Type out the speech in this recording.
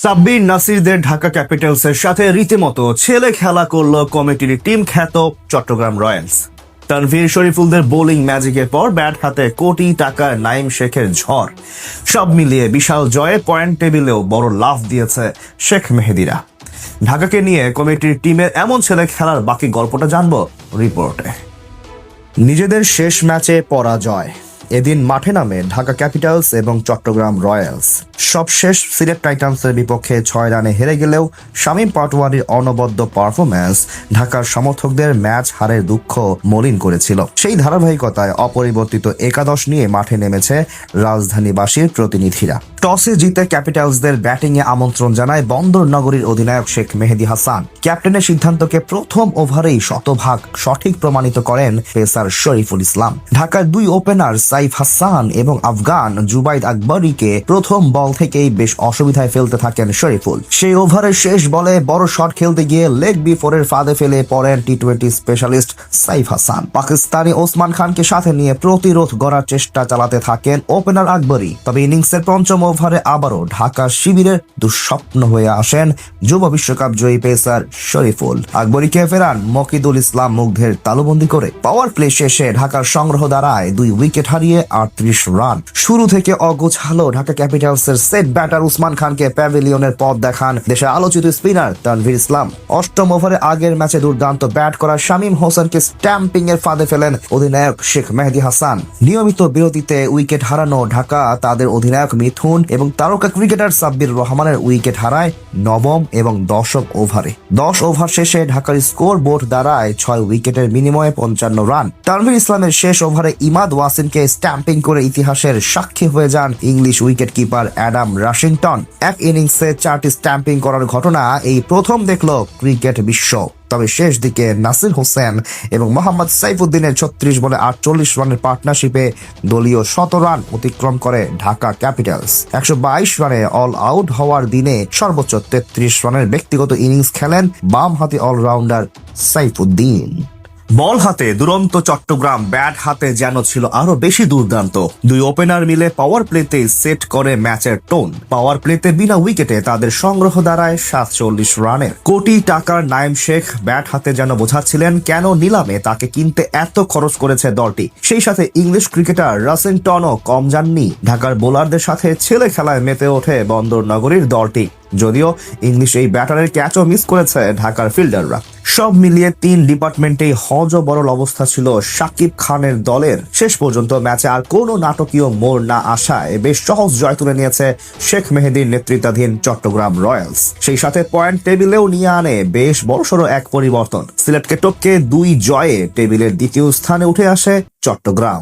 সাব্বির নাসিরদের ঢাকা ক্যাপিটালসের সাথে রীতিমতো ছেলে খেলা করল কমিটির টিম খ্যাত চট্টগ্রাম রয়্যালস। তানভীর শরীফুলদের বোলিং ম্যাজিকের পর ব্যাট হাতে কোটি টাকার নাইম শেখের ঝড়, সব মিলিয়ে বিশাল জয়ে পয়েন্ট টেবিলেও বড় লাফ দিয়েছে শেখ মেহেদীরা। ঢাকাকে নিয়ে কমিটির টিমের এমন ছেলে খেলার বাকি গল্পটা জানবো রিপোর্টে। নিজেদের শেষ ম্যাচে পরাজয়, এদিন মাঠে নামে ঢাকা ক্যাপিটালস এবং চট্টগ্রাম রয়্যালস। সবশেষ সিলেট টাইটান্সের বিপক্ষে 6 রানে হেরে গেলেও শামীম পাটোয়ারির অনবদ্য পারফরম্যান্স ঢাকার সমর্থকদের ম্যাচ হারের দুঃখ মলিন করেছিল। সেই ধারাবাহিকতায় অপরিবর্তিত একাদশ নিয়ে মাঠে নেমেছে রাজধানীবাসীর প্রতিনিধিরা। টসে জিতে ক্যাপিটালসদের ব্যাটিংয়ে আমন্ত্রণ জানায় বন্দর নগরীর অধিনায়ক শেখ মেহেদী হাসান। ক্যাপ্টেনের সিদ্ধান্তকে প্রথম ওভারেই শতভাগ সঠিক প্রমাণিত করেন পেসার শরীফুল ইসলাম। ঢাকার দুই ওপেনার সাইফ হাসান এবং আফগান জুবাইদ আকবরীকে প্রথম বল থেকেই বেশ অসুবিধায় ফেলতে থাকেন শরীফুল। সেই ওভারের শেষ বলে বড় শট খেলতে গিয়ে লেগ বিফোরের ফাঁদে ফেলে পড়েন টি-20 স্পেশালিস্ট সাইফ হাসান। পাকিস্তানি ওসমান খানকে সাথে নিয়ে প্রতিরোধ গড়ার চেষ্টা চালাতে থাকেন ওপেনার আকবরী। তবে ইনিংসের পঞ্চম ওভারে আবারও ঢাকা শিবিরের দুঃস্বপ্ন হয়ে আসেন যুব বিশ্বকাপ জয়ী পেসার শরীফুল। আকবরীকে ফেরান মকিদুল ইসলাম মুগ্ধের তালুবন্দি করে। পাওয়ার প্লে শেষে ঢাকার সংগ্রহ দাঁড়ায় 2 উইকেট হারিয়ে 38 রান। শুরু থেকে অগোছালো ঢাকা ক্যাপিটালসের সেট ব্যাটার উসমান খানকে প্যাভিলিয়নের পথ দেখান দেশের আলোচিত স্পিনার তানভীর ইসলাম। অষ্টম ওভারে আগের ম্যাচে দুর্দান্ত ব্যাট করা শামীম হোসেনকে স্ট্যাম্পিং এর ফাঁদে ফেলেন অধিনায়ক শেখ মেহেদী হাসান। নিয়মিত বিরতিতে উইকেট হারানো ঢাকা তাদের অধিনায়ক মিথুন এবং তারকা ক্রিকেটার সাব্বির রহমানের উইকেট হারায় নবম এবং দশম ওভারে। 10 ওভার শেষে ঢাকার স্কোর বোর্ড দাঁড়ায় 6 উইকেটের বিনিময়ে 55 রান। তানভীর ইসলামের শেষ ওভারে ইমাদ ওয়াসিমকে স্ট্যাম্পিং করে ইতিহাসের সাক্ষী হয়ে যান ইংলিশ উইকেট কিপার অ্যাডাম রাশিংটন। এক ইনিংসে 4টি স্ট্যাম্পিং করার ঘটনা এই প্রথম দেখল ক্রিকেট বিশ্ব। তবে শেষ দিকে নাসির হোসেন এবং মোহাম্মদ সাইফুদ্দিনের 36 বলে 48 রানের পার্টনারশিপে দলীয় 100 রান অতিক্রম করে ঢাকা ক্যাপিটালস। 122 রানে অল আউট হওয়ার দিনে সর্বোচ্চ 33 রানের ব্যক্তিগত ইনিংস খেলেন বামহাতি অলরাউন্ডার সাইফুদ্দিন। বল হাতে দুরন্ত চট্টগ্রাম, ব্যাট হাতে যেন ছিল আরো বেশি দুর্দান্ত। দুই ওপেনার মিলে পাওয়ার প্লেতে সেট করে ম্যাচের টোন। পাওয়ার প্লেতে বিনা উইকেটে তাদের সংগ্রহ দাঁড়ায় 47 রানের। কোটি টাকার নাইম শেখ ব্যাট হাতে যেন বোঝাচ্ছিলেন কেন নিলামে তাকে কিনতে এত খরচ করেছে দলটি। সেই সাথে ইংলিশ ক্রিকেটার রাসিংটনও কম যাননি। ঢাকার বোলারদের সাথে ছেলে খেলায় মেতে ওঠে বন্দর নগরীর দলটি। যদিও ইংলিশ এই ব্যাটারের ক্যাচও মিস করেছে ঢাকার ফিল্ডাররা। সব মিলিয়ে 3 ডিপার্টমেন্টেই হযবরল অবস্থা ছিল শাকিব খানের দলের। শেষ পর্যন্ত ম্যাচে আর কোনো নাটকীয় মোড় না আসায় বেশ সহজ জয় তুলে নিয়েছে শেখ মেহেদীর নেতৃত্বাধীন চট্টগ্রাম রয়্যালস। সেই সাথে পয়েন্ট টেবিলেও নিয়ে আনে বেশ বড়সড় এক পরিবর্তন। সিলেটকে টপকে 2 জয়ে টেবিলের দ্বিতীয় স্থানে উঠে আসে চট্টগ্রাম।